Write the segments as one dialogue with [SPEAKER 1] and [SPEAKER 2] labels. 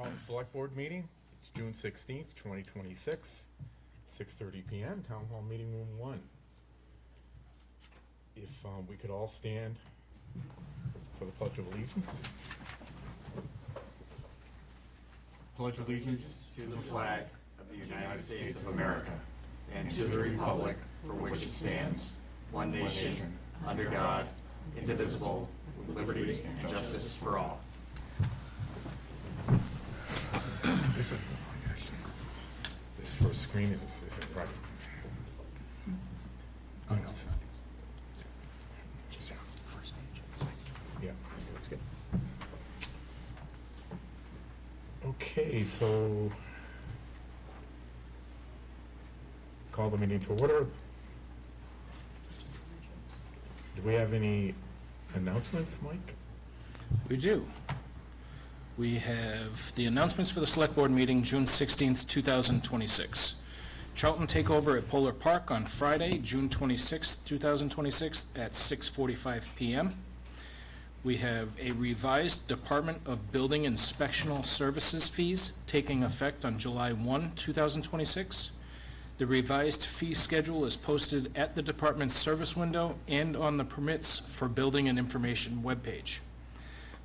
[SPEAKER 1] Charlton Select Board meeting. It's June 16th, 2026, 6:30 PM, Town Hall Meeting Room 1. If we could all stand for the Pledge of Allegiance.
[SPEAKER 2] Pledge allegiance to the flag of the United States of America and to the republic for which it stands, one nation, under God, indivisible, with liberty and justice for all.
[SPEAKER 1] This first screen isn't right. Oh, no. Just first page. Yeah. That's good. Okay, so call the meeting to order. Do we have any announcements, Mike?
[SPEAKER 3] We do. We have the announcements for the Select Board meeting, June 16th, 2026. Charlton Takeover at Polar Park on Friday, June 26th, 2026 at 6:45 p.m. We have a revised Department of Building Inspectional Services fees taking effect on July 1, 2026. The revised fee schedule is posted at the department's service window and on the Permits for Building and Information webpage.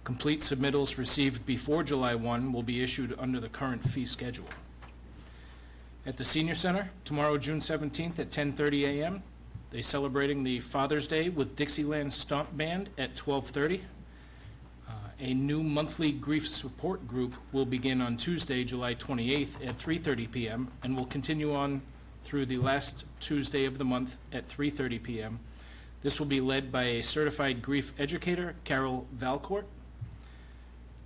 [SPEAKER 3] Complete submittals received before July 1 will be issued under the current fee schedule. At the Senior Center, tomorrow, June 17th at 10:30 a.m., they're celebrating the Father's Day with Dixieland Stomp Band at 12:30. A new monthly grief support group will begin on Tuesday, July 28th at 3:30 p.m. and will continue on through the last Tuesday of the month at 3:30 p.m. This will be led by a certified grief educator, Carol Valcourt.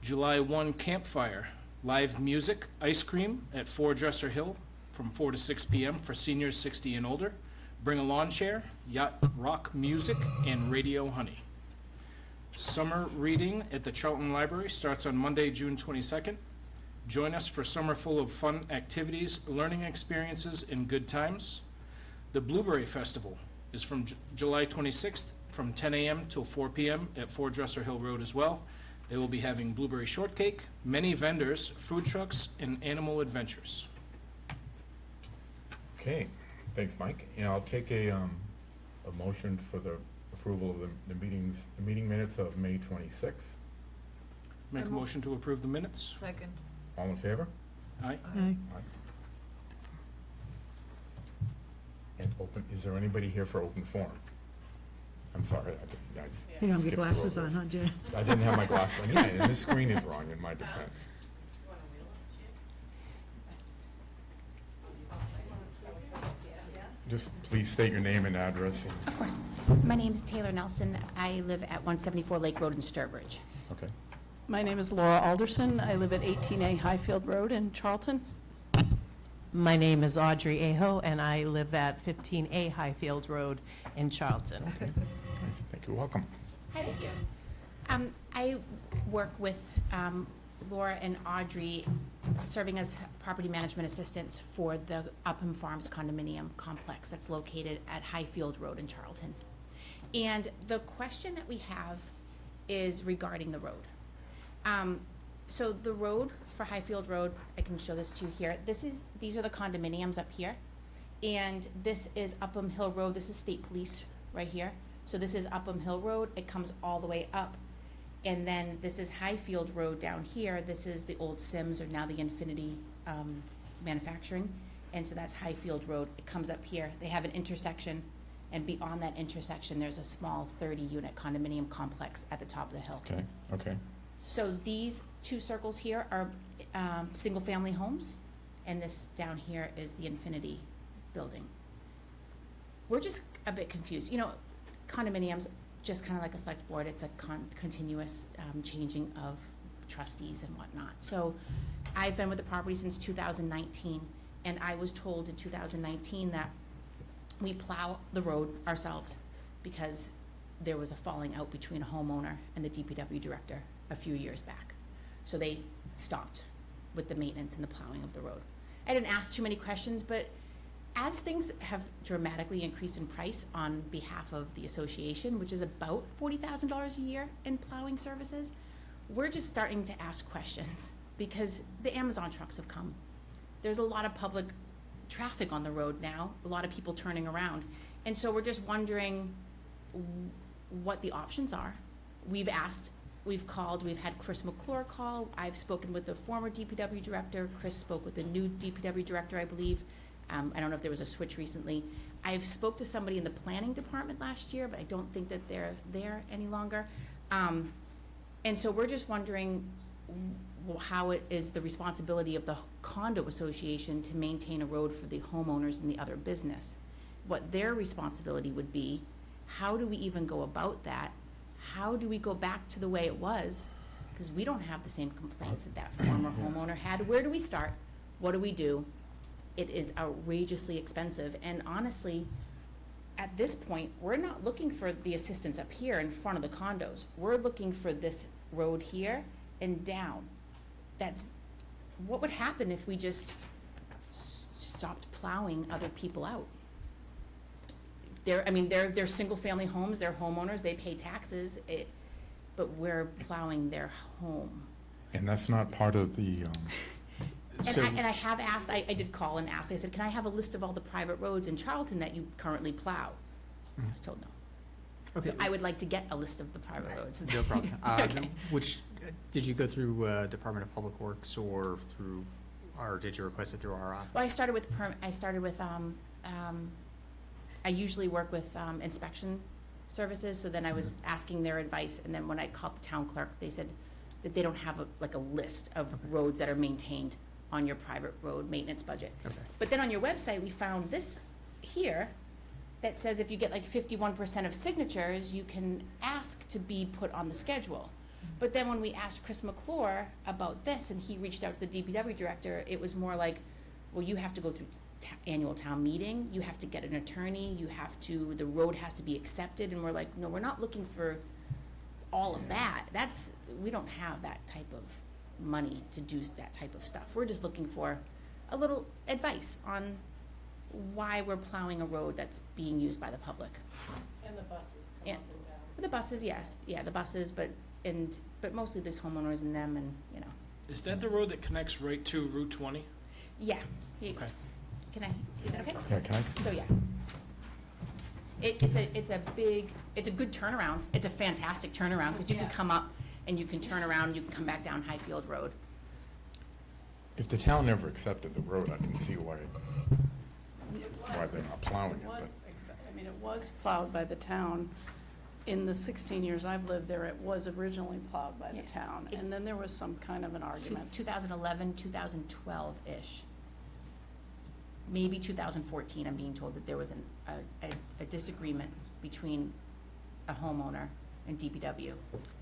[SPEAKER 3] July 1 campfire, live music, ice cream at 4 Dresser Hill from 4 to 6 p.m. for seniors 60 and older. Bring a lawn chair, yacht rock music, and radio honey. Summer reading at the Charlton Library starts on Monday, June 22nd. Join us for summer full of fun activities, learning experiences, and good times. The Blueberry Festival is from July 26th from 10 a.m. till 4 p.m. at 4 Dresser Hill Road as well. They will be having blueberry shortcake, many vendors, food trucks, and animal adventures.
[SPEAKER 1] Okay, thanks, Mike. And I'll take a motion for the approval of the meeting minutes of May 26th.
[SPEAKER 3] Make a motion to approve the minutes.
[SPEAKER 4] Second.
[SPEAKER 1] All in favor?
[SPEAKER 3] Aye.
[SPEAKER 4] Aye.
[SPEAKER 1] And open, is there anybody here for open forum? I'm sorry, I
[SPEAKER 4] You don't have
[SPEAKER 1] skipped
[SPEAKER 4] your glasses
[SPEAKER 1] through
[SPEAKER 4] on,
[SPEAKER 1] all
[SPEAKER 4] huh, Jay?
[SPEAKER 1] this. I didn't have my glasses on, yeah, and this screen is wrong in my defense. Just please state your name and address.
[SPEAKER 5] Of course. My name is Taylor Nelson. I live at 174 Lake Road in Sturbridge.
[SPEAKER 1] Okay.
[SPEAKER 6] My name is Laura Alderson. I live at 18A Highfield Road in Charlton.
[SPEAKER 7] My name is Audrey Aho, and I live at 15A Highfield Road in Charlton.
[SPEAKER 1] Okay. Nice. Thank you. Welcome.
[SPEAKER 5] Hi, thank you. I work with Laura and Audrey, serving as property management assistants for the Upham Farms condominium complex that's located at Highfield Road in Charlton. And the question that we have is regarding the road. So the road for Highfield Road, I can show this to you here. These are the condominiums up here. And this is Upham Hill Road. This is State Police right here. So this is Upham Hill Road. It comes all the way up. And then this is Highfield Road down here. This is the old Sims, or now the Infinity Manufacturing. And so that's Highfield Road. It comes up here. They have an intersection. And beyond that intersection, there's a small 30-unit condominium complex at the top of the hill.
[SPEAKER 1] Okay. Okay.
[SPEAKER 5] So these two circles here are single-family homes, and this down here is the Infinity building. We're just a bit confused. You know, condominiums, just kind of like a select board, it's a continuous changing of trustees and whatnot. So I've been with the property since 2019, and I was told in 2019 that we plow the road ourselves because there was a falling out between a homeowner and the DPW director a few years back. So they stopped with the maintenance and the plowing of the road. I didn't ask too many questions, but as things have dramatically increased in price on behalf of the association, which is about $40,000 a year in plowing services, we're just starting to ask questions. because the Amazon trucks have come. There's a lot of public traffic on the road now, a lot of people turning around. And so we're just wondering what the options are. We've asked, we've called, we've had Chris McClure call. I've spoken with the former DPW director. Chris spoke with the new DPW director, I believe. I don't know if there was a switch recently. I've spoke to somebody in the planning department last year, but I don't think that they're there any longer. And so we're just wondering how it is the responsibility of the condo association to maintain a road for the homeowners and the other business. What their responsibility would be, how do we even go about that? How do we go back to the way it was? Because we don't have the same complaints that that former homeowner had. Where do we start? What do we do? It is outrageously expensive, and honestly, at this point, we're not looking for the assistance up here in front of the condos. We're looking for this road here and down. That's, what would happen if we just stopped plowing other people out? They're single-family homes, they're homeowners, they pay taxes, but we're plowing their home.
[SPEAKER 1] And that's not part of the,
[SPEAKER 5] And I have asked, I did call and ask, I said, can I have a list of all the private roads in Charlton that you currently plow? I was told no. So I would like to get a list of the private roads.
[SPEAKER 4] No problem.
[SPEAKER 5] Okay.
[SPEAKER 4] Which, did you go through Department of Public Works or through, or did you request it through our office?
[SPEAKER 5] Well, I started with, I usually work with inspection services, so then I was asking their advice, and then when I called the town clerk, they said that they don't have a list of roads that are maintained on your private road maintenance budget.
[SPEAKER 4] Okay.
[SPEAKER 5] But then on your website, we found this here that says if you get like 51% of signatures, you can ask to be put on the schedule. But then when we asked Chris McClure about this, and he reached out to the DPW director, it was more like, well, you have to go through annual town meeting, you have to get an attorney, the road has to be accepted, and we're like, no, we're not looking for all of that. We don't have that type of money to do that type of stuff. We're just looking for a little advice on why we're plowing a road that's being used by the public.
[SPEAKER 7] And the buses
[SPEAKER 5] come up and down. The buses, yeah, the buses, but mostly this homeowners and them, and, you know.
[SPEAKER 3] Is that the road that connects right to Route 20?
[SPEAKER 5] Yeah.
[SPEAKER 3] Okay.
[SPEAKER 5] Is that okay?
[SPEAKER 1] yeah, can I?
[SPEAKER 5] So, yeah. It's a good turnaround. It's a fantastic turnaround, because you can come up and you can turn around, you can come back down Highfield Road.
[SPEAKER 1] If the town never accepted the road, I can see why they're not plowing it, but.
[SPEAKER 6] It was plowed by the town. In the 16 years I've lived there, it was originally plowed by the
[SPEAKER 5] Yeah.
[SPEAKER 6] town.
[SPEAKER 5] It's-
[SPEAKER 6] And then there was some kind of an argument.
[SPEAKER 5] 2011, 2012-ish. Maybe 2014, I'm being told that there was a disagreement between a homeowner and DPW.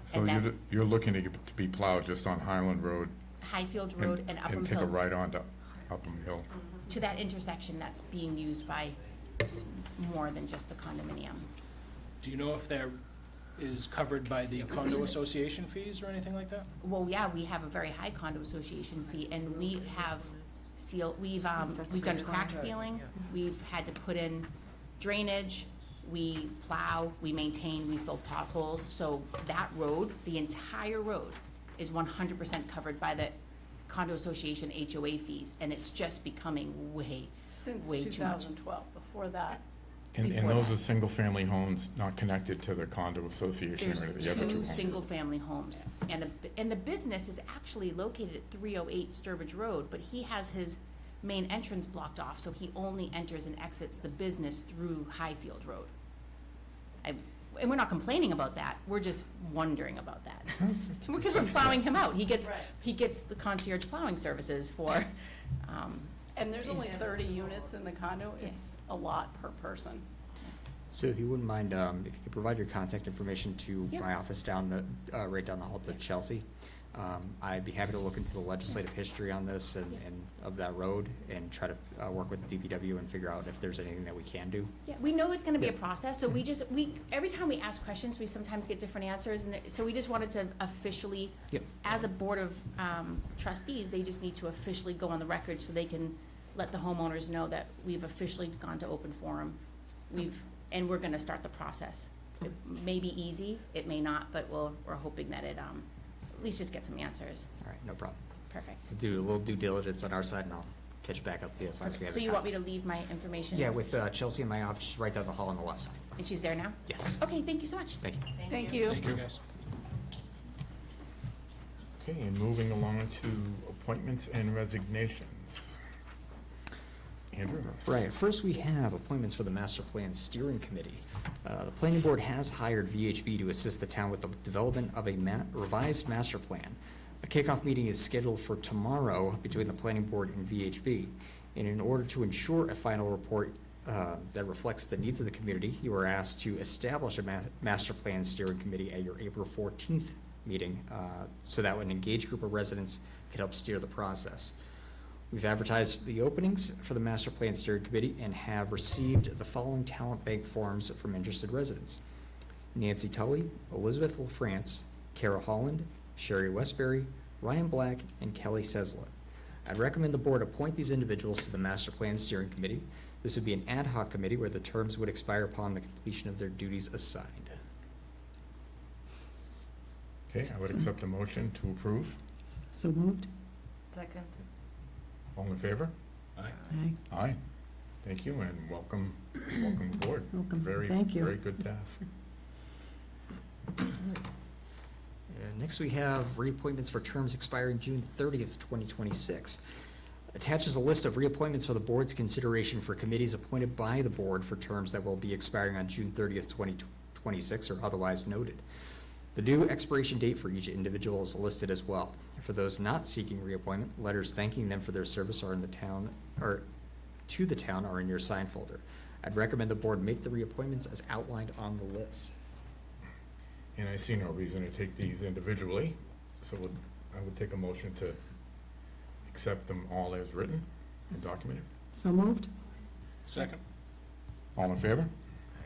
[SPEAKER 1] So
[SPEAKER 5] And that-
[SPEAKER 1] you're looking to be plowed just on Highland Road?
[SPEAKER 5] Highfield Road and Upham
[SPEAKER 1] And take a
[SPEAKER 5] Hill,
[SPEAKER 1] right on to Upham Hill?
[SPEAKER 5] to that intersection that's being used by more than just the condominium.
[SPEAKER 3] Do you know if that is covered by the condo association fees or anything like that?
[SPEAKER 5] Well, yeah, we have a very high condo association fee, and we have we've done crack sealing, we've had to put in drainage, we plow, we maintain, we fill potholes, so that road, the entire road, is 100% covered by the condo association HOA fees, and it's just becoming way
[SPEAKER 6] Since
[SPEAKER 5] way too much.
[SPEAKER 6] 2012, before that.
[SPEAKER 1] And
[SPEAKER 5] Before
[SPEAKER 1] those
[SPEAKER 5] that.
[SPEAKER 1] are single-family homes not connected to the condo association or
[SPEAKER 5] There's
[SPEAKER 1] the other two
[SPEAKER 5] two
[SPEAKER 1] homes?
[SPEAKER 5] single-family homes, and the business is actually located at 308 Sturbridge Road, but he has his main entrance blocked off, so he only enters and exits the business through Highfield Road. And we're not complaining about that, we're just wondering about that. Because we're plowing him out, he gets the concierge plowing services for,
[SPEAKER 6] And there's only 30 units in the condo. It's a lot per person.
[SPEAKER 4] So if you wouldn't mind, if you could provide your contact information to
[SPEAKER 5] Yep.
[SPEAKER 4] my office right down the hall to Chelsea. I'd be happy to look into the legislative history on this and of that road and try to work with DPW and figure out if there's anything that we can do.
[SPEAKER 5] yeah, we know it's gonna be a process, so every time we ask questions, we sometimes get different answers, and so we just wanted to officially,
[SPEAKER 4] Yep.
[SPEAKER 5] as a board of trustees, they just need to officially go on the record so they can let the homeowners know that we've officially gone to open forum. And we're gonna start the process. It may be easy, it may not, but we're hoping that it, at least just get some answers.
[SPEAKER 4] All right, no problem.
[SPEAKER 5] Perfect.
[SPEAKER 4] Do a little due diligence on our side, and I'll catch back up to you as long as we have
[SPEAKER 5] So
[SPEAKER 4] it
[SPEAKER 5] you want me
[SPEAKER 4] contacted.
[SPEAKER 5] to leave my information?
[SPEAKER 4] Yeah, with Chelsea in my office, right down the hall on the left side.
[SPEAKER 5] And she's there now?
[SPEAKER 4] Yes.
[SPEAKER 5] Okay, thank you so much.
[SPEAKER 4] Thank you.
[SPEAKER 6] Thank you.
[SPEAKER 3] Thank you, guys.
[SPEAKER 1] Okay, and moving along to appointments and resignations. Andrew?
[SPEAKER 4] Right, first we have appointments for the Master Plan Steering Committee. The Planning Board has hired VHB to assist the town with the development of a revised master plan. A kickoff meeting is scheduled for tomorrow between the Planning Board and VHB. And in order to ensure a final report that reflects the needs of the community, you are asked to establish a Master Plan Steering Committee at your April 14th meeting, so that an engaged group of residents could help steer the process. We've advertised the openings for the Master Plan Steering Committee and have received the following talent bank forms from interested residents: Nancy Tully, Elizabeth LaFrance, Kara Holland, Sherry Westbury, Ryan Black, and Kelly Sesla. I'd recommend the board appoint these individuals to the Master Plan Steering Committee. This would be an ad hoc committee where the terms would expire upon the completion of their duties assigned.
[SPEAKER 1] Okay, I would accept a motion to approve.
[SPEAKER 8] So moved.
[SPEAKER 6] Second.
[SPEAKER 1] All in favor?
[SPEAKER 3] Aye.
[SPEAKER 8] Aye.
[SPEAKER 1] Aye. Thank you, and welcome aboard.
[SPEAKER 8] Welcome.
[SPEAKER 1] Very,
[SPEAKER 8] Thank you.
[SPEAKER 1] very good task.
[SPEAKER 4] Next, we have reappointments for terms expiring June 30th, 2026. Attaches a list of reappointments for the board's consideration for committees appointed by the board for terms that will be expiring on June 30th, 2026, or otherwise noted. The due expiration date for each individual is listed as well. For those not seeking reappointment, letters thanking them for their service are in the town, or to the town, are in your sign folder. I'd recommend the board make the reappointments as outlined on the list.
[SPEAKER 1] And I see no reason to take these individually, so I would take a motion to accept them all as written and documented.
[SPEAKER 8] So moved.
[SPEAKER 3] Second.
[SPEAKER 1] All in favor?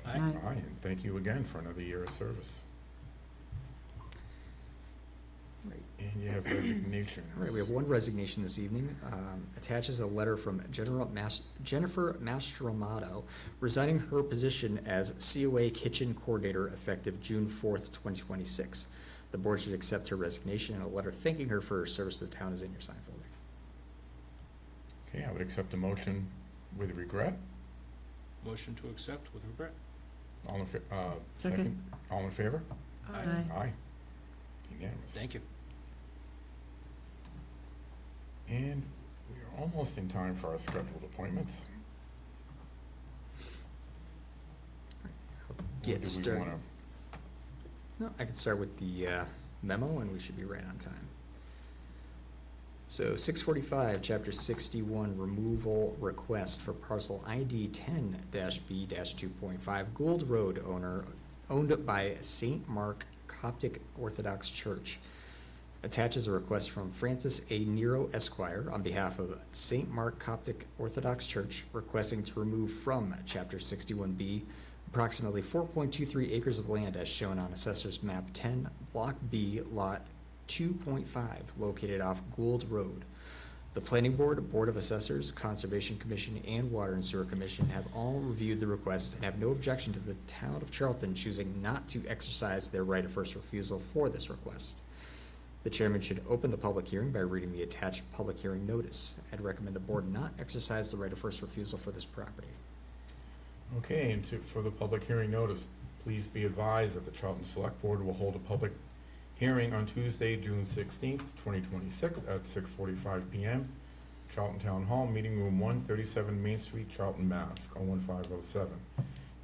[SPEAKER 3] Aye.
[SPEAKER 1] Aye, and thank you again for another year of service. And you have resignations.
[SPEAKER 4] All right, we have one resignation this evening. Attaches a letter from Jennifer Mastromato, resigning her position as COA Kitchen Coordinator effective June 4th, 2026. The board should accept her resignation, and a letter thanking her for her service to the town is in your sign folder.
[SPEAKER 1] Okay, I would accept a motion with regret.
[SPEAKER 3] Motion to accept with regret.
[SPEAKER 1] All in,
[SPEAKER 8] Second.
[SPEAKER 1] All in favor?
[SPEAKER 8] Aye.
[SPEAKER 1] Aye. Unanimous.
[SPEAKER 3] Thank you.
[SPEAKER 1] And we are almost in time for our scheduled appointments. Or
[SPEAKER 4] Get
[SPEAKER 1] do we
[SPEAKER 4] started.
[SPEAKER 1] wanna-
[SPEAKER 4] No, I can start with the memo, and we should be right on time. So 645, Chapter 61, removal request for parcel ID 10-B-2.5 Gould Road owned by St. Mark Coptic Orthodox Church. Attaches a request from Francis A. Nero Esquire on behalf of St. Mark Coptic Orthodox Church, requesting to remove from Chapter 61B approximately 4.23 acres of land as shown on Assessor's Map 10, Block B, Lot 2.5, located off Gould Road. The Planning Board, Board of Assessors, Conservation Commission, and Water and Sewer Commission have all reviewed the request and have no objection to the town of Charlton choosing not to exercise their right of first refusal for this request. The chairman should open the public hearing by reading the attached public hearing notice. I'd recommend the board not exercise the right of first refusal for this property.
[SPEAKER 1] Okay, and for the public hearing notice, please be advised that the Charlton Select Board will hold a public hearing on Tuesday, June 16th, 2026 at 6:45 PM. Charlton Town Hall, Meeting Room 137 Main Street, Charlton, Mass. 01507.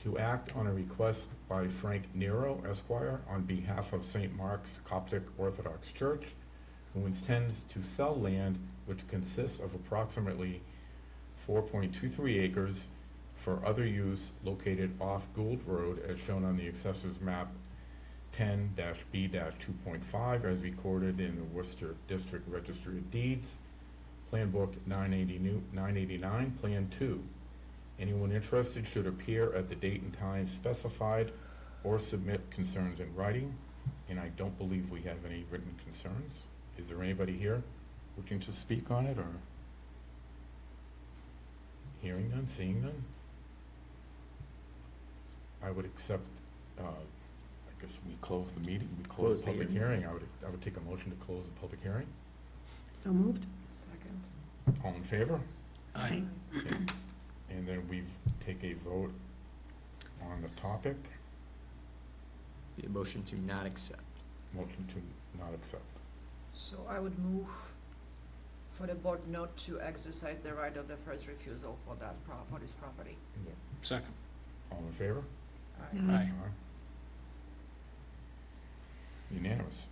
[SPEAKER 1] To act on a request by Frank Nero Esquire on behalf of St. Mark's Coptic Orthodox Church, who intends to sell land which consists of approximately 4.23 acres for other use located off Gould Road as shown on the Assessor's Map 10-B-2.5 as recorded in the Worcester District Registry of Deeds, Plan Book 989, Plan 2. Anyone interested should appear at the date and time specified or submit concerns in writing, and I don't believe we have any written concerns. Is there anybody here looking to speak on it, or hearing none, seeing none? I would accept, I guess we close the meeting, we close
[SPEAKER 4] Close
[SPEAKER 1] the
[SPEAKER 4] the
[SPEAKER 1] public
[SPEAKER 4] hearing.
[SPEAKER 1] hearing. I would take a motion to close the public hearing.
[SPEAKER 8] So moved?
[SPEAKER 6] Second.
[SPEAKER 1] All in favor?
[SPEAKER 3] Aye.
[SPEAKER 1] Okay. And then we take a vote on the topic.
[SPEAKER 4] Be a motion to not accept.
[SPEAKER 1] Motion to not accept.
[SPEAKER 9] So I would move for the board not to exercise the right of the first refusal for for this property.
[SPEAKER 1] Yeah.
[SPEAKER 3] Second.
[SPEAKER 1] All in favor?
[SPEAKER 8] Aye.
[SPEAKER 3] Aye.
[SPEAKER 1] Unanimous.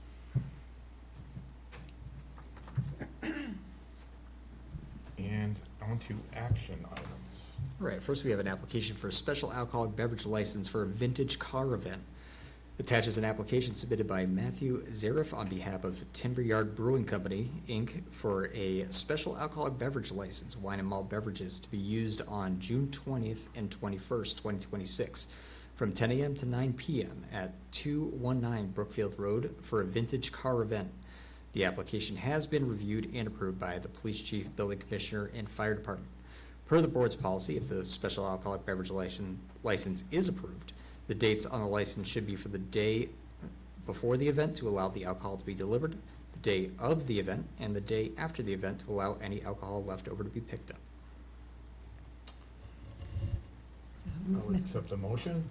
[SPEAKER 1] And on to action items.
[SPEAKER 4] All right, first we have an application for a special alcoholic beverage license for a vintage car event. Attaches an application submitted by Matthew Zariff on behalf of Timber Yard Brewing Company, Inc. for a special alcoholic beverage license, wine and malt beverages, to be used on June 20th and 21st, 2026, from 10 a.m. to 9 p.m. at 219 Brookfield Road for a vintage car event. The application has been reviewed and approved by the police chief, building commissioner, and fire department. Per the board's policy, if the special alcoholic beverage license is approved, the dates on the license should be for the day before the event to allow the alcohol to be delivered, the day of the event, and the day after the event to allow any alcohol left over to be picked up.
[SPEAKER 1] I would accept a motion.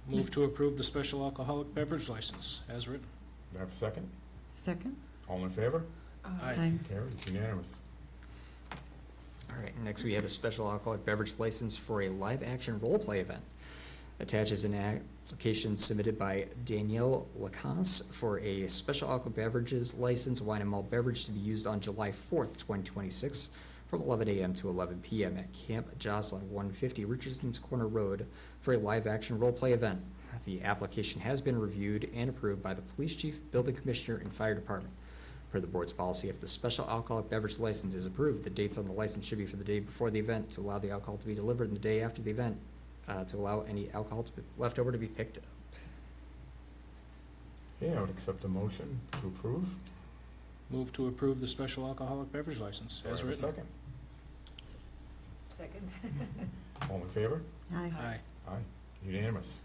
[SPEAKER 3] Move to approve the special alcoholic beverage license as written.
[SPEAKER 1] Do I have a second?
[SPEAKER 8] Second?
[SPEAKER 1] All in favor?
[SPEAKER 3] Aye.
[SPEAKER 1] Carries unanimous.
[SPEAKER 4] All right, next we have a special alcoholic beverage license for a live-action role-play event. Attaches an application submitted by Danielle Lacasse for a special alcohol beverages license, wine and malt beverage, to be used on July 4th, 2026, from 11 a.m. to 11 p.m. at Camp Jocelyn, 150 Richardson's Corner Road, for a live-action role-play event. The application has been reviewed and approved by the police chief, building commissioner, and fire department. Per the board's policy, if the special alcoholic beverage license is approved, the dates on the license should be for the day before the event to allow the alcohol to be delivered, and the day after the event to allow any alcohol to be left over to be picked up.
[SPEAKER 1] Yeah, I would accept a motion to approve.
[SPEAKER 3] Move to approve the special alcoholic beverage license
[SPEAKER 1] Do I
[SPEAKER 3] as
[SPEAKER 1] have a
[SPEAKER 3] written.
[SPEAKER 1] second?
[SPEAKER 9] Second.
[SPEAKER 1] All in favor?
[SPEAKER 8] Aye.
[SPEAKER 3] Aye.
[SPEAKER 1] Aye. Unanimous.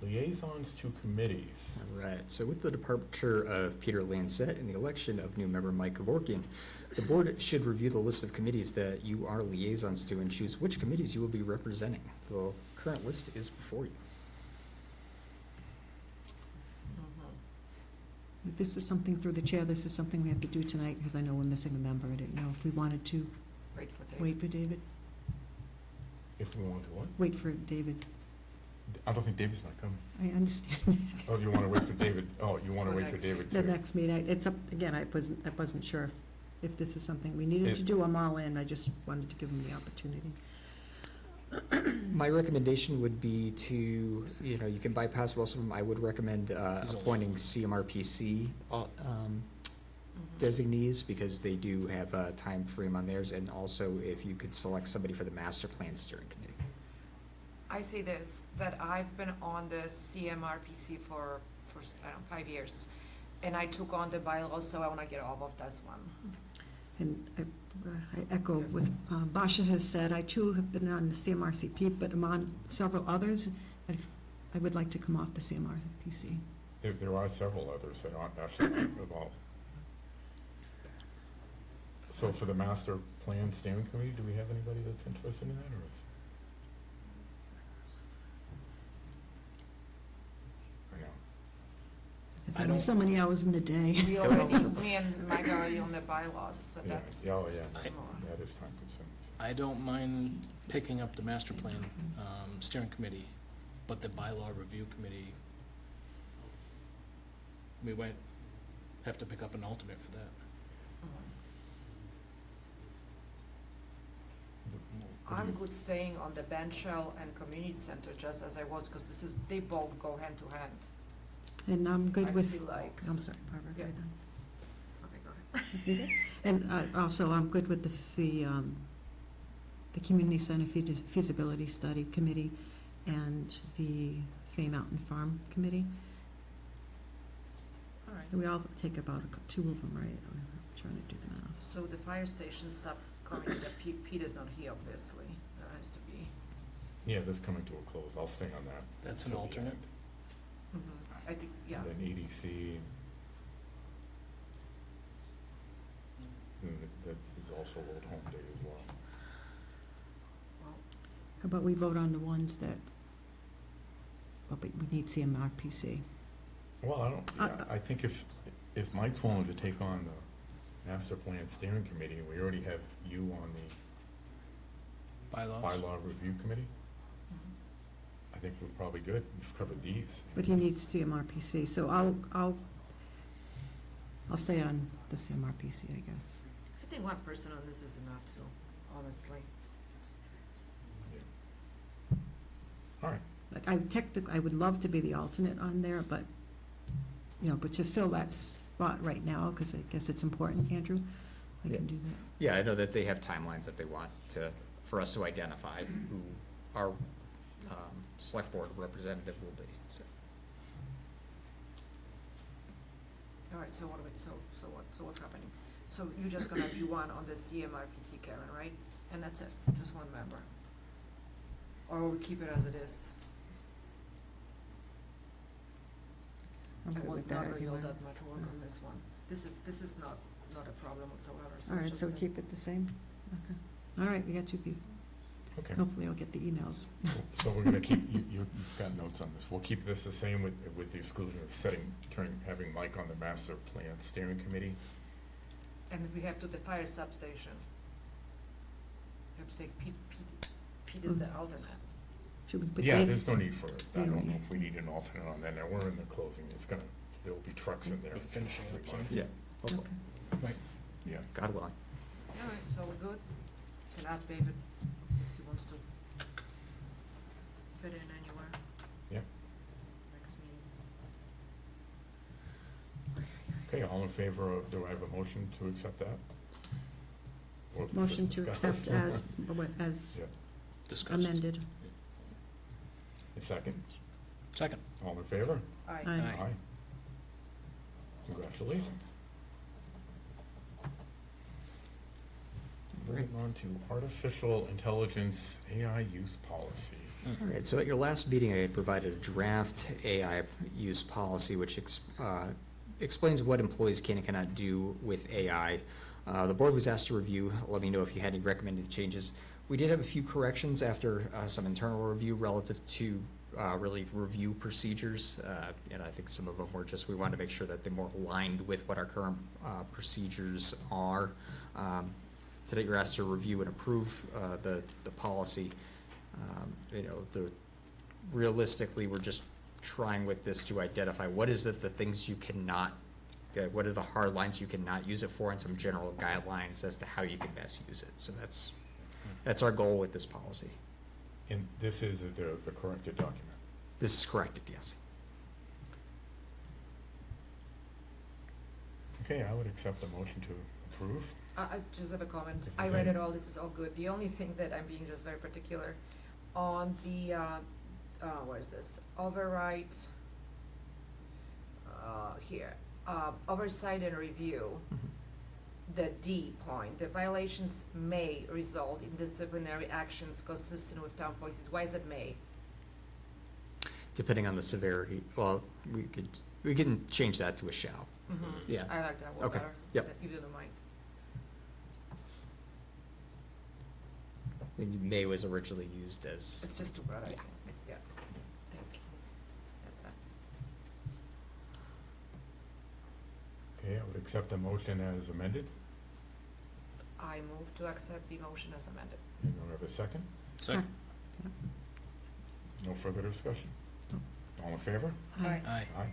[SPEAKER 1] Liaisons to committees.
[SPEAKER 4] All right, so with the departure of Peter Lancet and the election of new member Mike Kevorkian, the board should review the list of committees that you are liaisons to and choose which committees you will be representing. The current list is before you.
[SPEAKER 9] Mhm.
[SPEAKER 8] This is something through the chair, this is something we have to do tonight, because I know we're missing a member. I didn't know if we wanted to
[SPEAKER 9] Wait for David.
[SPEAKER 8] wait for David.
[SPEAKER 1] If we want to what?
[SPEAKER 8] Wait for David.
[SPEAKER 1] I don't think David's not coming.
[SPEAKER 8] I understand.
[SPEAKER 1] Oh, you want to wait for David? Oh, you want to
[SPEAKER 9] For
[SPEAKER 1] wait for
[SPEAKER 9] next
[SPEAKER 1] David
[SPEAKER 8] The
[SPEAKER 1] too?
[SPEAKER 8] next meeting, it's up, again, I wasn't sure if this is something we needed to do. I'm all in, I just wanted to give him the opportunity.
[SPEAKER 4] My recommendation would be to, you can bypass most of them. I would recommend
[SPEAKER 3] He's only
[SPEAKER 4] appointing
[SPEAKER 3] one.
[SPEAKER 4] CMRPC
[SPEAKER 9] Mhm.
[SPEAKER 4] designees, because they do have a time frame on theirs, and also if you could select somebody for the master plan steering committee.
[SPEAKER 9] I say this, that I've been on the CMRPC for I don't know, 5 years. And I took on the bylaws, so I wanna get off of this one.
[SPEAKER 8] And I echo what Basha has said. I too have been on the CMRCP, but I'm on several others. I would like to come off the CMRPC.
[SPEAKER 1] There are several others that aren't actually involved. So for the master plan steering committee, do we have anybody that's interested in that, or is? I know.
[SPEAKER 8] There's
[SPEAKER 3] I
[SPEAKER 8] only
[SPEAKER 3] don't-
[SPEAKER 8] so many hours in the day.
[SPEAKER 9] We already, me and Mike are already on the bylaws, so
[SPEAKER 1] Yeah,
[SPEAKER 9] that's
[SPEAKER 1] yeah, oh, yeah,
[SPEAKER 9] similar.
[SPEAKER 1] that is time consuming.
[SPEAKER 3] I don't mind picking up the master plan steering committee, but the bylaw review committee, we might have to pick up an alternate for that.
[SPEAKER 9] Mhm.
[SPEAKER 1] What do
[SPEAKER 9] I'm
[SPEAKER 1] you-
[SPEAKER 9] good staying on the bench shell and community center just as I was, because they both go hand to hand.
[SPEAKER 8] And I'm good
[SPEAKER 9] I
[SPEAKER 8] with,
[SPEAKER 9] feel like,
[SPEAKER 8] I'm sorry, Barbara, go
[SPEAKER 9] Yeah.
[SPEAKER 8] ahead.
[SPEAKER 9] okay, go ahead.
[SPEAKER 8] And also, I'm good with the Community Center Feasibility Study Committee and the Fay Mountain Farm Committee.
[SPEAKER 9] All right,
[SPEAKER 8] We all take about two of them, right? I'm trying to do the math.
[SPEAKER 9] so the fire station stuff coming, Peter's not here, obviously, there has to be.
[SPEAKER 1] Yeah, this coming to a close. I'll stay on that.
[SPEAKER 3] That's an
[SPEAKER 1] till the
[SPEAKER 3] alternate.
[SPEAKER 1] end.
[SPEAKER 9] I think, yeah,
[SPEAKER 1] And then EDC, that is also Old Home Day as well.
[SPEAKER 8] How about we vote on the ones that, well, but we need CMRPC.
[SPEAKER 1] Well, I think if Mike's willing to take on the master plan steering committee, and we already have you on the
[SPEAKER 3] Bylaws?
[SPEAKER 1] bylaw review committee, I think we're probably good. We've covered these.
[SPEAKER 8] But he needs CMRPC, so I'll stay on the CMRPC, I guess.
[SPEAKER 9] I think one person on this is enough too, honestly.
[SPEAKER 1] All right.
[SPEAKER 8] Like, I would love to be the alternate on there, but, but to fill that spot right now, because I guess it's important, Andrew, I can do that.
[SPEAKER 4] Yeah, I know that they have timelines that they want for us to identify who our select board representative will be, so.
[SPEAKER 9] All right, so what's happening? So you're just gonna be one on the CMRPC, Karen, right? And that's it, just one member? Or we keep it as it is?
[SPEAKER 8] I'm
[SPEAKER 9] It
[SPEAKER 8] good
[SPEAKER 9] was
[SPEAKER 8] with that,
[SPEAKER 9] not
[SPEAKER 8] if
[SPEAKER 9] really
[SPEAKER 8] you want.
[SPEAKER 9] that much work on this one. This is not a problem whatsoever, so
[SPEAKER 8] All right,
[SPEAKER 9] just
[SPEAKER 8] so we
[SPEAKER 9] a-
[SPEAKER 8] keep it the same? Okay. All right, we got 2 people.
[SPEAKER 1] Okay.
[SPEAKER 8] Hopefully I'll get the emails.
[SPEAKER 1] So we're gonna keep, you've got notes on this. We'll keep this the same with the exclusion of having Mike on the master plan steering committee.
[SPEAKER 9] And we have to the fire substation. We have to take Pete is the alternate.
[SPEAKER 8] Should we put
[SPEAKER 1] Yeah,
[SPEAKER 8] Dave?
[SPEAKER 1] there's no need for it. I
[SPEAKER 8] Yeah,
[SPEAKER 1] don't know
[SPEAKER 8] yeah.
[SPEAKER 1] if we need an alternate on that. Now, we're in the closing. There will be trucks in there.
[SPEAKER 3] Be finishing up soon.
[SPEAKER 4] Yeah, hopefully.
[SPEAKER 8] Okay.
[SPEAKER 1] Yeah.
[SPEAKER 4] God willing.
[SPEAKER 9] All right, so we're good. Can ask David if he wants to fit in anywhere.
[SPEAKER 1] Yeah.
[SPEAKER 9] Next meeting.
[SPEAKER 1] Okay, all in favor of, do I have a motion to accept that? Or
[SPEAKER 8] Motion
[SPEAKER 1] just
[SPEAKER 8] to
[SPEAKER 1] discuss?
[SPEAKER 8] accept as
[SPEAKER 1] Yeah,
[SPEAKER 3] Discussed.
[SPEAKER 8] amended.
[SPEAKER 1] a second.
[SPEAKER 3] Second.
[SPEAKER 1] All in favor?
[SPEAKER 9] Aye.
[SPEAKER 8] Aye.
[SPEAKER 1] Congratulations. Moving on to artificial intelligence AI use policy.
[SPEAKER 4] All right, so at your last meeting, I had provided a draft AI use policy, which explains what employees can and cannot do with AI. The board was asked to review, let me know if you had any recommended changes. We did have a few corrections after some internal review relative to really review procedures, and I think some of them were just, we wanted to make sure that they're more aligned with what our current procedures are. Today, you're asked to review and approve the policy. Realistically, we're just trying with this to identify what is it, the things you cannot, what are the hard lines you cannot use it for, and some general guidelines as to how you can best use it. So that's our goal with this policy.
[SPEAKER 1] And this is the corrected document.
[SPEAKER 4] This is corrected, yes.
[SPEAKER 1] Okay, I would accept the motion to approve.
[SPEAKER 9] I just have a comment.
[SPEAKER 1] If
[SPEAKER 9] I
[SPEAKER 1] there's
[SPEAKER 9] read
[SPEAKER 1] any-
[SPEAKER 9] it all, this is all good. The only thing that I'm being just very particular on the, what is this? Override, here, oversight and review, the D point, the violations may result in disciplinary actions consistent with town policies. Why is it may?
[SPEAKER 4] Depending on the severity, well, we can change that to a shall.
[SPEAKER 9] Mm-hmm.
[SPEAKER 4] Yeah.
[SPEAKER 9] I like that one
[SPEAKER 4] Okay.
[SPEAKER 9] better.
[SPEAKER 4] Yep.
[SPEAKER 9] If you don't mind.
[SPEAKER 4] I think May was originally used as,
[SPEAKER 9] It's just too broad, I
[SPEAKER 4] Yeah.
[SPEAKER 9] think. Yeah. Thank you. That's that.
[SPEAKER 1] Okay, I would accept the motion as amended.
[SPEAKER 9] I move to accept the motion as amended.
[SPEAKER 1] And do I have a second?
[SPEAKER 3] Second.
[SPEAKER 1] No further discussion? All in favor?
[SPEAKER 8] Aye.
[SPEAKER 3] Aye.
[SPEAKER 1] Aye.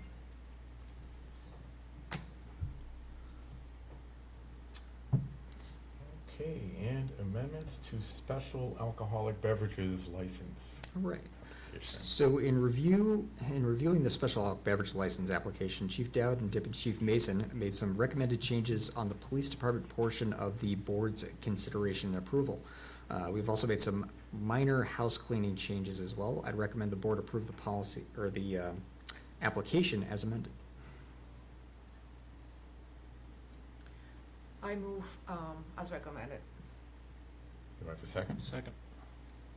[SPEAKER 1] Okay, and amendments to special alcoholic beverages license.
[SPEAKER 4] right.
[SPEAKER 1] application.
[SPEAKER 4] So in reviewing the special alcoholic beverage license application, Chief Dowd and Deputy Chief Mason made some recommended changes on the police department portion of the board's consideration and approval. We've also made some minor house cleaning changes as well. I'd recommend the board approve the policy, or the application as amended.
[SPEAKER 9] I move, as recommended.
[SPEAKER 1] Do I have a second?
[SPEAKER 3] Second.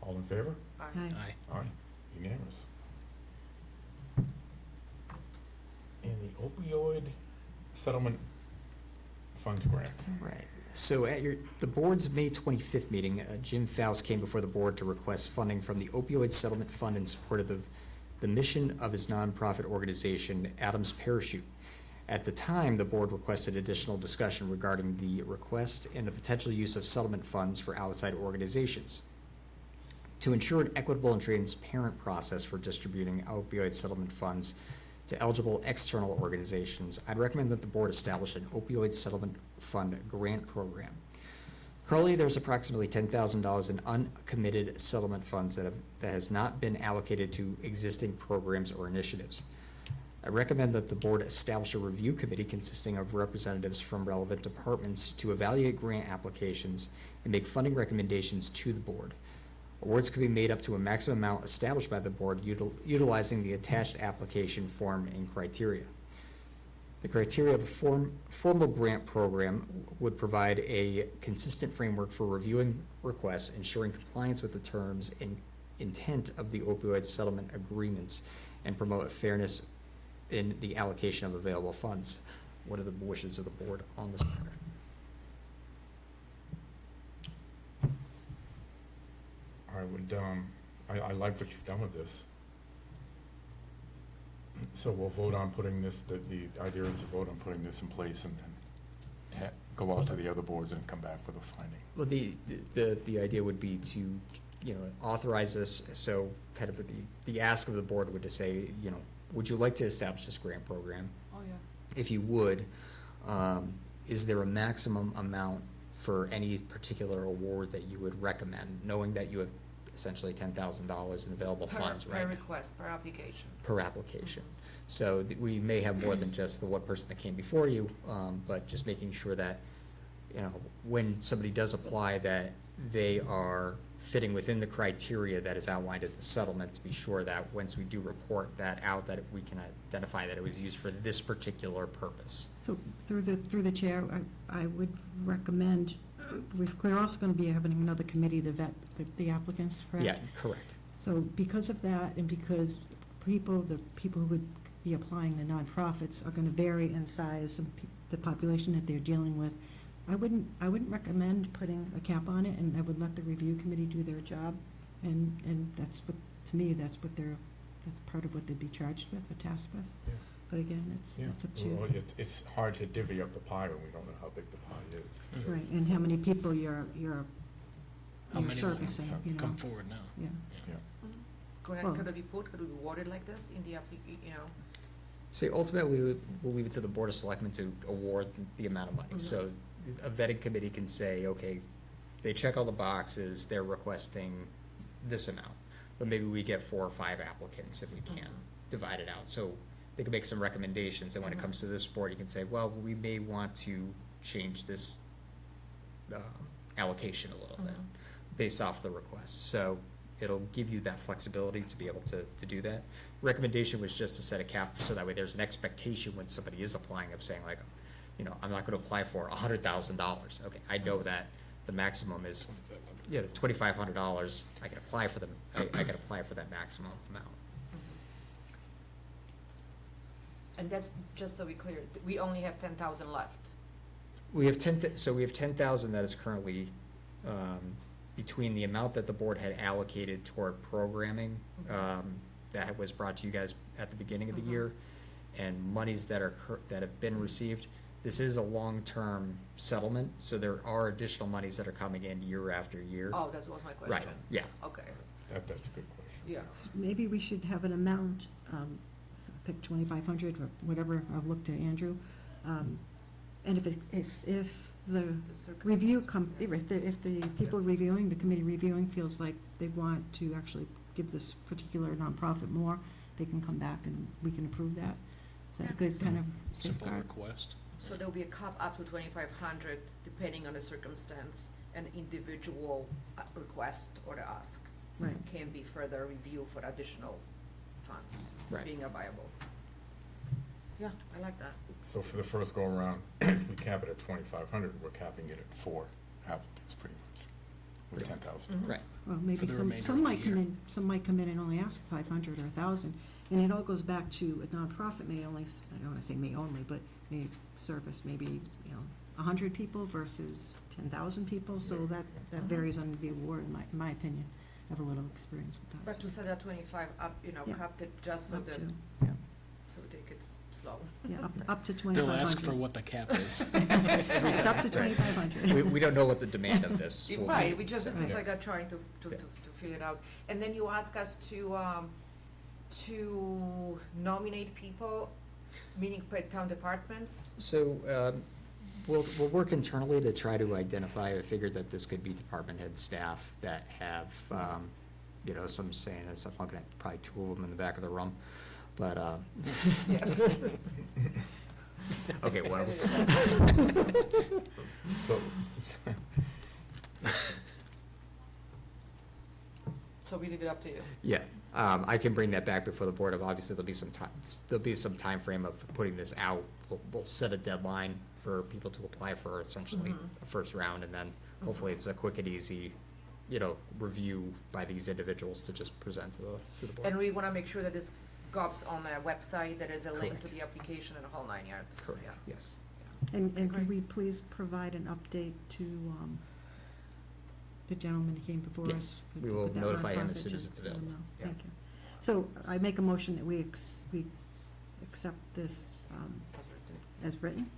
[SPEAKER 1] All in favor?
[SPEAKER 9] Aye.
[SPEAKER 8] Aye.
[SPEAKER 3] Aye.
[SPEAKER 1] Aye, unanimous. And the opioid settlement funds grant.
[SPEAKER 4] Right. So at the board's May 25th meeting, Jim Faust came before the board to request funding from the opioid settlement fund in support of the mission of his nonprofit organization, Adams Parachute. At the time, the board requested additional discussion regarding the request and the potential use of settlement funds for outside organizations. To ensure an equitable and transparent process for distributing opioid settlement funds to eligible external organizations, I'd recommend that the board establish an opioid settlement fund grant program. Currently, there's approximately $10,000 in uncommitted settlement funds that has not been allocated to existing programs or initiatives. I recommend that the board establish a review committee consisting of representatives from relevant departments to evaluate grant applications and make funding recommendations to the board. Awards could be made up to a maximum amount established by the board utilizing the attached application form and criteria. The criteria of a formal grant program would provide a consistent framework for reviewing requests, ensuring compliance with the terms and intent of the opioid settlement agreements, and promote fairness in the allocation of available funds. What are the wishes of the board on this matter?
[SPEAKER 1] I would, I like what you've done with this. So we'll vote on putting this, the idea is to vote on putting this in place and then go out to the other boards and come back with a finding.
[SPEAKER 4] Well, the idea would be to, authorize this, so kind of the ask of the board would to say, would you like to establish this grant program?
[SPEAKER 9] Oh, yeah.
[SPEAKER 4] If you would, is there a maximum amount for any particular award that you would recommend, knowing that you have essentially $10,000 in available funds right
[SPEAKER 9] Per
[SPEAKER 4] now?
[SPEAKER 9] request, per application.
[SPEAKER 4] Per application. So we may have more than just the one person that came before you, but just making sure that, when somebody does apply, that they are fitting within the criteria that is outlined in the settlement, to be sure that once we do report that out, that we can identify that it was used for this particular purpose.
[SPEAKER 8] So through the chair, I would recommend, we're also going to be having another committee to vet the applicants, correct?
[SPEAKER 4] Yeah, correct.
[SPEAKER 8] So because of that, and because the people who would be applying, the nonprofits, are going to vary in size, and the population that they're dealing with, I wouldn't recommend putting a cap on it, and I would let the review committee do their job, and that's what, to me, that's part of what they'd be charged with or tasked with.
[SPEAKER 1] Yeah.
[SPEAKER 8] But again, it's up to
[SPEAKER 1] Well,
[SPEAKER 8] you.
[SPEAKER 1] it's hard to divvy up the pie when we don't know how big the pie is. So-
[SPEAKER 8] Right, and how many people you're
[SPEAKER 3] How many will
[SPEAKER 8] servicing,
[SPEAKER 3] come forward now?
[SPEAKER 8] yeah. Well-
[SPEAKER 9] Could it be worded like this in the
[SPEAKER 4] So ultimately, we'll leave it to the Board of Selectmen to award the amount of money. So a vetting committee can say, okay, they check all the boxes, they're requesting this amount, but maybe we get 4 or 5 applicants and we can't divide it out. So they can make some recommendations, and when it comes to this board, you can say, well, we may want to change this allocation a little bit based off the request. So it'll give you that flexibility to be able to do that. Recommendation was just to set a cap, so that way there's an expectation when somebody is applying of saying like, I'm not gonna apply for $100,000. Okay, I know that the maximum is, $2,500, I can apply for them, I can apply for that maximum amount.
[SPEAKER 9] And that's, just so we're clear, we only have 10,000 left.
[SPEAKER 4] We have 10,000 that is currently, between the amount that the board had allocated toward programming, that was brought to you guys at the beginning of the year, and monies that have been received. This is a long-term settlement, so there are additional monies that are coming in year after year.
[SPEAKER 9] Oh, that was my question.
[SPEAKER 4] Right, yeah.
[SPEAKER 9] Okay,
[SPEAKER 1] That's a good question.
[SPEAKER 9] yeah.
[SPEAKER 8] Maybe we should have an amount, pick 2,500 or whatever, I'll look to Andrew. And if the review if the people reviewing, the committee reviewing feels like they want to actually give this particular nonprofit more, they can come back and we can approve that. Is that a good kind of
[SPEAKER 3] Simple
[SPEAKER 8] safeguard?
[SPEAKER 3] request.
[SPEAKER 9] So there'll be a cap up to 2,500 depending on the circumstance and individual request or the ask.
[SPEAKER 8] Right.
[SPEAKER 9] Can be further reviewed for additional funds
[SPEAKER 4] Right.
[SPEAKER 9] being available. Yeah, I like that.
[SPEAKER 1] So for the first go around, if we cap it at 2,500, we're capping it at 4 applicants pretty much, with 10,000.
[SPEAKER 4] Right.
[SPEAKER 8] Well,
[SPEAKER 3] For
[SPEAKER 8] maybe
[SPEAKER 3] the remainder
[SPEAKER 8] some
[SPEAKER 3] of the
[SPEAKER 8] might come
[SPEAKER 3] year.
[SPEAKER 8] in, and only ask 500 or 1,000. And it all goes back to a nonprofit may only, I don't want to say may only, but may service maybe, 100 people versus 10,000 people, so that varies on the award, in my opinion. I have a little experience with that.
[SPEAKER 9] But to set that 25 up,
[SPEAKER 8] Yeah.
[SPEAKER 9] capped it just so
[SPEAKER 8] Up
[SPEAKER 9] that,
[SPEAKER 8] to,
[SPEAKER 9] so we take it slow.
[SPEAKER 8] yeah, up to
[SPEAKER 3] They'll
[SPEAKER 8] 2,500.
[SPEAKER 3] ask for what the cap is.
[SPEAKER 8] It's up to 2,500.
[SPEAKER 4] We don't know what the demand of this will be.
[SPEAKER 9] Right, we just, this is
[SPEAKER 1] Yeah.
[SPEAKER 9] like trying to figure it out. And then you ask us to nominate people, meaning per town departments.
[SPEAKER 4] So, we'll work internally to try to identify, I figured that this could be department head staff that have, some saying, this, I'm looking at probably two of them in the back of the room, but, okay, one of them.
[SPEAKER 1] So,
[SPEAKER 9] So we leave it up to you.
[SPEAKER 4] Yeah, I can bring that back before the board. Obviously, there'll be some time frame of putting this out. We'll set a deadline for people to apply for essentially a first round, and then hopefully it's a quick and easy, review by these individuals to just present to the board.
[SPEAKER 9] And we want to make sure that this goes on a website, there is a link to
[SPEAKER 4] Correct.
[SPEAKER 9] the application and the whole 9 yards.
[SPEAKER 4] Correct,
[SPEAKER 9] Yeah.
[SPEAKER 4] yes.
[SPEAKER 8] And
[SPEAKER 9] Great.
[SPEAKER 8] could we please provide an update to the gentleman who came before us?
[SPEAKER 4] Yes,
[SPEAKER 8] with-
[SPEAKER 4] we will
[SPEAKER 8] with that
[SPEAKER 4] notify him
[SPEAKER 8] nonprofit,
[SPEAKER 4] as soon as
[SPEAKER 8] just
[SPEAKER 4] it's
[SPEAKER 8] let him
[SPEAKER 4] available.
[SPEAKER 8] know.
[SPEAKER 4] Yeah.
[SPEAKER 8] Thank you. So I make a motion that we accept this as written,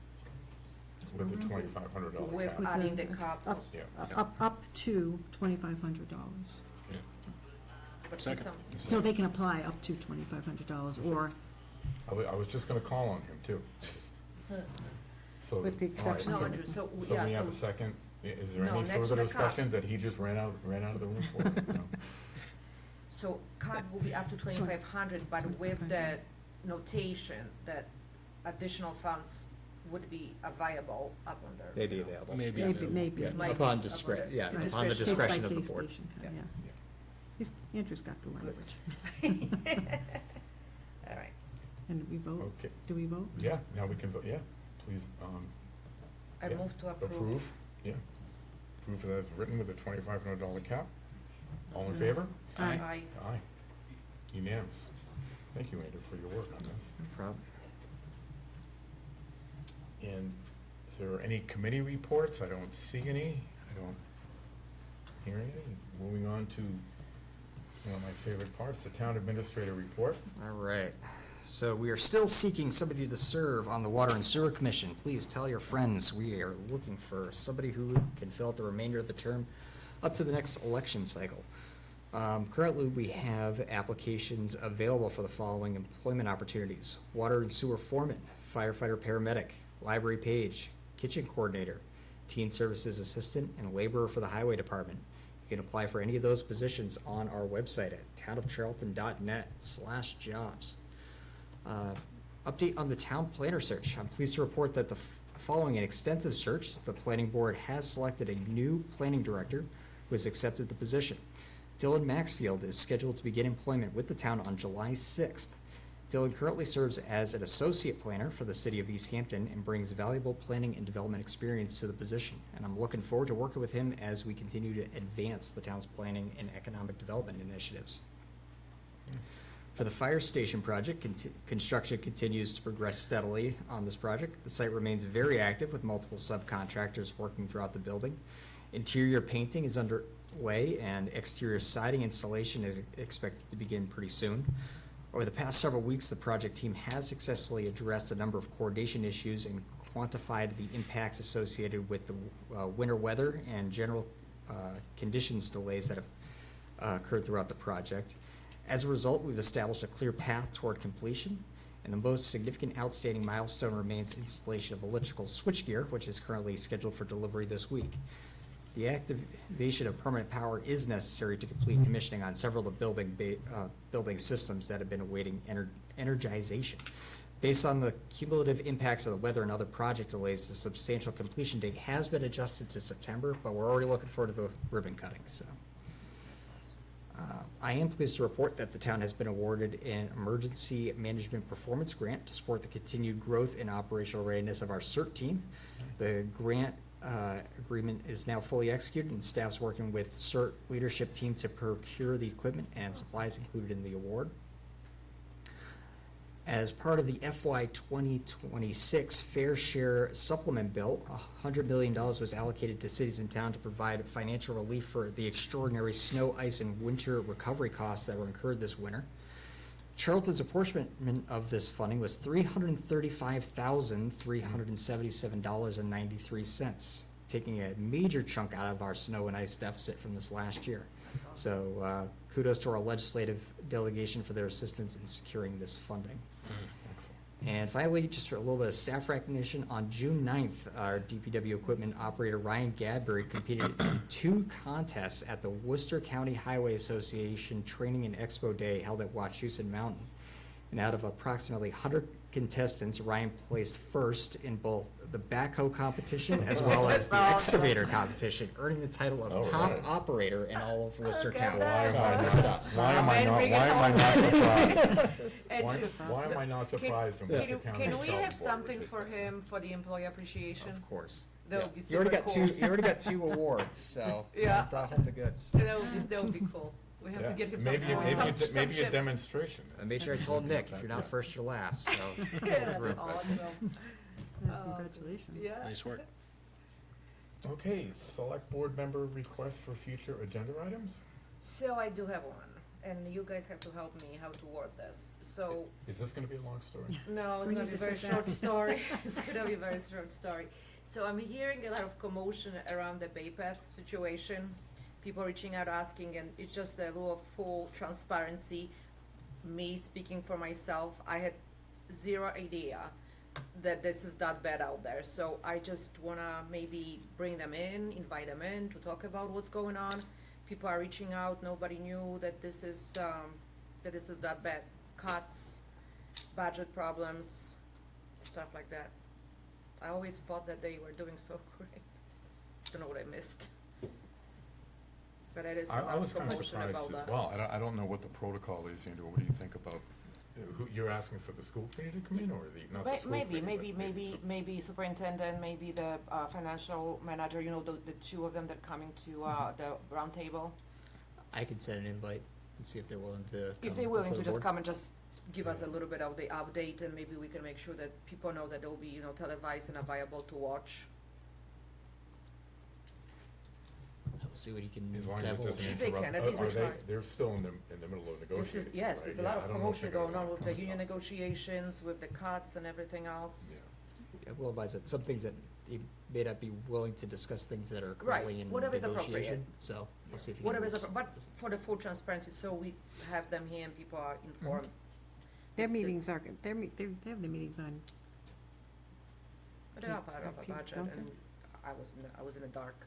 [SPEAKER 1] with the $2,500
[SPEAKER 9] With
[SPEAKER 1] cap.
[SPEAKER 8] With
[SPEAKER 9] adding
[SPEAKER 8] the-
[SPEAKER 9] the cop,
[SPEAKER 8] up-
[SPEAKER 1] Yeah.
[SPEAKER 8] up to $2,500.
[SPEAKER 9] but
[SPEAKER 3] Second.
[SPEAKER 9] some,
[SPEAKER 8] So they can apply up to $2,500, or
[SPEAKER 1] I was just gonna call on him too. So,
[SPEAKER 8] With the
[SPEAKER 1] all right,
[SPEAKER 8] exception
[SPEAKER 9] no,
[SPEAKER 8] of-
[SPEAKER 9] Andrew, so,
[SPEAKER 1] So
[SPEAKER 9] yeah,
[SPEAKER 1] we have a
[SPEAKER 9] so,
[SPEAKER 1] second. Is there
[SPEAKER 9] No,
[SPEAKER 1] any
[SPEAKER 9] next
[SPEAKER 1] further
[SPEAKER 9] to the cop.
[SPEAKER 1] discussion that he just ran out of the room for? No.
[SPEAKER 9] so cop will be up to 2,500, but with the notation that additional funds would be available up on there.
[SPEAKER 4] Maybe available.
[SPEAKER 3] Maybe.
[SPEAKER 8] maybe.
[SPEAKER 4] Yeah,
[SPEAKER 9] Might
[SPEAKER 4] upon
[SPEAKER 9] be
[SPEAKER 4] discretion,
[SPEAKER 9] upon
[SPEAKER 4] yeah,
[SPEAKER 9] the
[SPEAKER 4] upon the
[SPEAKER 9] discretion.
[SPEAKER 4] discretion of the
[SPEAKER 8] Case-by-case
[SPEAKER 4] board.
[SPEAKER 8] basis,
[SPEAKER 4] Yeah.
[SPEAKER 8] yeah. Andrew's got the language.
[SPEAKER 9] All right.
[SPEAKER 8] And we vote?
[SPEAKER 1] Okay,
[SPEAKER 8] Do we vote?
[SPEAKER 1] yeah, now we can vote, yeah, please,
[SPEAKER 9] I
[SPEAKER 1] Yeah.
[SPEAKER 9] move to
[SPEAKER 1] approve, yeah. Approve that it's written with a $2,500 cap. All in favor?
[SPEAKER 8] Aye.
[SPEAKER 9] Aye.
[SPEAKER 1] Aye. Unanimous. Thank you, Andrew, for your work on this.
[SPEAKER 4] No problem.
[SPEAKER 1] And is there any committee reports? I don't see any. I don't hear any. Moving on to one of my favorite parts, the town administrator report.
[SPEAKER 4] All right. So we are still seeking somebody to serve on the Water and Sewer Commission. Please tell your friends, we are looking for somebody who can fill out the remainder of the term up to the next election cycle. Currently, we have applications available for the following employment opportunities: water and sewer foreman, firefighter paramedic, library page, kitchen coordinator, teen services assistant, and laborer for the highway department. You can apply for any of those positions on our website at townofcharlton.net/jobs. Update on the town planner search. I'm pleased to report that following an extensive search, the planning board has selected a new planning director who has accepted the position. Dylan Maxfield is scheduled to begin employment with the town on July 6th. Dylan currently serves as an associate planner for the city of East Hampton and brings valuable planning and development experience to the position. And I'm looking forward to working with him as we continue to advance the town's planning and economic development initiatives. For the fire station project, construction continues to progress steadily on this project. The site remains very active with multiple subcontractors working throughout the building. Interior painting is underway and exterior siding installation is expected to begin pretty soon. Over the past several weeks, the project team has successfully addressed a number of coordination issues and quantified the impacts associated with the winter weather and general conditions delays that have occurred throughout the project. As a result, we've established a clear path toward completion, and the most significant outstanding milestone remains installation of electrical switchgear, which is currently scheduled for delivery this week. The activation of permanent power is necessary to complete commissioning on several of the building systems that have been awaiting energization. Based on the cumulative impacts of the weather and other project delays, the substantial completion date has been adjusted to September, but we're already looking forward to the ribbon cutting, so. I am pleased to report that the town has been awarded an emergency management performance grant to support the continued growth and operational readiness of our CERT team. The grant agreement is now fully executed, and staff's working with CERT leadership team to procure the equipment and supplies included in the award. As part of the FY 2026 Fair Share Supplement Bill, $100 million was allocated to cities and towns to provide financial relief for the extraordinary snow, ice, and winter recovery costs that were incurred this winter. Charlton's apportionment of this funding was $335,377.93, taking a major chunk out of our snow and ice deficit from this last year. So kudos to our legislative delegation for their assistance in securing this funding.
[SPEAKER 1] Excellent.
[SPEAKER 4] And finally, just for a little bit of staff recognition, on June 9th, our DPW equipment operator Ryan Gadbury competed in 2 contests at the Worcester County Highway Association Training and Expo Day held at Wachusett Mountain. And out of approximately 100 contestants, Ryan placed first in both the backhoe competition as well as the excavator competition, earning the title of
[SPEAKER 1] All
[SPEAKER 4] top
[SPEAKER 1] right.
[SPEAKER 4] operator in all of Worcester County.
[SPEAKER 1] Why
[SPEAKER 4] So,
[SPEAKER 1] am I
[SPEAKER 4] look at us.
[SPEAKER 1] Why am I
[SPEAKER 9] And
[SPEAKER 1] not,
[SPEAKER 9] bring it
[SPEAKER 1] why am I not surprised?
[SPEAKER 9] And
[SPEAKER 1] Why am I not surprised from Worcester County?
[SPEAKER 9] can we
[SPEAKER 1] Charlton
[SPEAKER 9] have
[SPEAKER 1] Board,
[SPEAKER 9] something
[SPEAKER 1] which is-
[SPEAKER 9] for him for the employee appreciation?
[SPEAKER 4] Of course.
[SPEAKER 9] That would be
[SPEAKER 4] You already
[SPEAKER 9] super
[SPEAKER 4] got
[SPEAKER 9] cool.
[SPEAKER 4] two. You already got 2 awards, so
[SPEAKER 9] Yeah.
[SPEAKER 4] brought home the goods.
[SPEAKER 9] That would be cool. We have
[SPEAKER 1] Yeah.
[SPEAKER 9] to get him
[SPEAKER 1] Maybe,
[SPEAKER 9] some,
[SPEAKER 1] maybe a
[SPEAKER 9] chips.
[SPEAKER 1] demonstration.
[SPEAKER 4] I made sure I told Nick, if you're not first, you're last, so.
[SPEAKER 9] Yeah, that's awesome.
[SPEAKER 8] Congratulations.
[SPEAKER 9] Yeah.
[SPEAKER 3] Nice work.
[SPEAKER 1] Okay, select board member requests for future agenda items?
[SPEAKER 9] So I do have one, and you guys have to help me how to word this. So,
[SPEAKER 1] Is this gonna be a long story?
[SPEAKER 9] no, it's
[SPEAKER 8] We
[SPEAKER 9] gonna
[SPEAKER 8] need
[SPEAKER 9] be a
[SPEAKER 8] to
[SPEAKER 9] very
[SPEAKER 8] sit
[SPEAKER 9] short
[SPEAKER 8] down.
[SPEAKER 9] story. It's gonna be a very short story. So I'm hearing a lot of commotion around the Bay Path situation. People reaching out asking, and it's just a little full transparency. Me speaking for myself, I had zero idea that this is that bad out there. So I just wanna maybe bring them in, invite them in to talk about what's going on. People are reaching out, nobody knew that this is that bad. Cuts, budget problems, stuff like that. I always thought that they were doing so great. Don't know what I missed. But it is a
[SPEAKER 1] I
[SPEAKER 9] lot
[SPEAKER 1] was
[SPEAKER 9] of
[SPEAKER 1] kinda
[SPEAKER 9] commotion
[SPEAKER 1] surprised
[SPEAKER 9] about
[SPEAKER 1] as
[SPEAKER 9] that.
[SPEAKER 1] well. I don't know what the protocol is, Andrew. What do you think about, who, you're asking for the school committee to come in or the, not the school committee? but
[SPEAKER 9] Maybe superintendent, maybe the financial manager, you know, the 2 of them that are coming to the round table.
[SPEAKER 4] I could send an invite and see if they're willing to.
[SPEAKER 9] If
[SPEAKER 4] come
[SPEAKER 9] they're willing
[SPEAKER 4] before
[SPEAKER 9] to
[SPEAKER 4] the
[SPEAKER 9] just
[SPEAKER 4] board.
[SPEAKER 9] come and just give us a little bit of the update, and maybe we can make sure that people know that they'll be, you know, televised and available to watch.
[SPEAKER 4] We'll see what he can.
[SPEAKER 1] As long as it
[SPEAKER 4] devil.
[SPEAKER 1] doesn't
[SPEAKER 9] They
[SPEAKER 1] interrupt.
[SPEAKER 9] can, at least we
[SPEAKER 1] Are they,
[SPEAKER 9] try.
[SPEAKER 1] they're still in the middle of
[SPEAKER 9] This
[SPEAKER 1] negotiating,
[SPEAKER 9] is, yes,
[SPEAKER 1] right?
[SPEAKER 9] there's a
[SPEAKER 1] Yeah,
[SPEAKER 9] lot
[SPEAKER 1] I
[SPEAKER 9] of
[SPEAKER 1] don't know if
[SPEAKER 9] commotion
[SPEAKER 1] they're gonna
[SPEAKER 9] going on
[SPEAKER 1] wanna
[SPEAKER 9] with the
[SPEAKER 1] come
[SPEAKER 9] union
[SPEAKER 1] about it.
[SPEAKER 9] negotiations, with the cuts and everything else.
[SPEAKER 4] I will advise that some things that he may not be willing to discuss things that are
[SPEAKER 9] Right,
[SPEAKER 4] currently in
[SPEAKER 9] whatever is appropriate.
[SPEAKER 4] negotiation. So we'll see if he can.
[SPEAKER 9] Whatever is,
[SPEAKER 4] listen.
[SPEAKER 9] but for the full transparency, so we have them here and people are informed.
[SPEAKER 8] Their meetings are, they have the meetings on,
[SPEAKER 9] But they are part of a
[SPEAKER 8] Okay,
[SPEAKER 9] budget,
[SPEAKER 8] don't
[SPEAKER 9] and I was in the dark,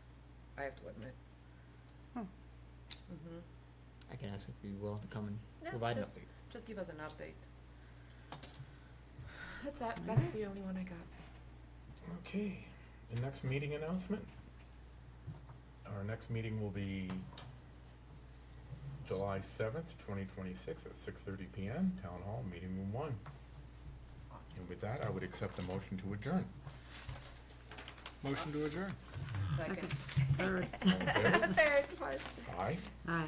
[SPEAKER 9] I have to admit.
[SPEAKER 8] Huh.
[SPEAKER 9] Mhm.
[SPEAKER 4] I can ask if he's willing to come and
[SPEAKER 9] Yeah,
[SPEAKER 4] provide an
[SPEAKER 9] just-
[SPEAKER 4] update.
[SPEAKER 9] Just give us an update. That's the only one I got.
[SPEAKER 1] Okay, the next meeting announcement? Our next meeting will be July 7th, 2026 at 6:30 PM, Town Hall, Meeting Room 1. And with that, I would accept a motion to adjourn.
[SPEAKER 3] Motion to adjourn.
[SPEAKER 9] Second.
[SPEAKER 8] third,
[SPEAKER 1] All in favor? Aye.
[SPEAKER 8] aye.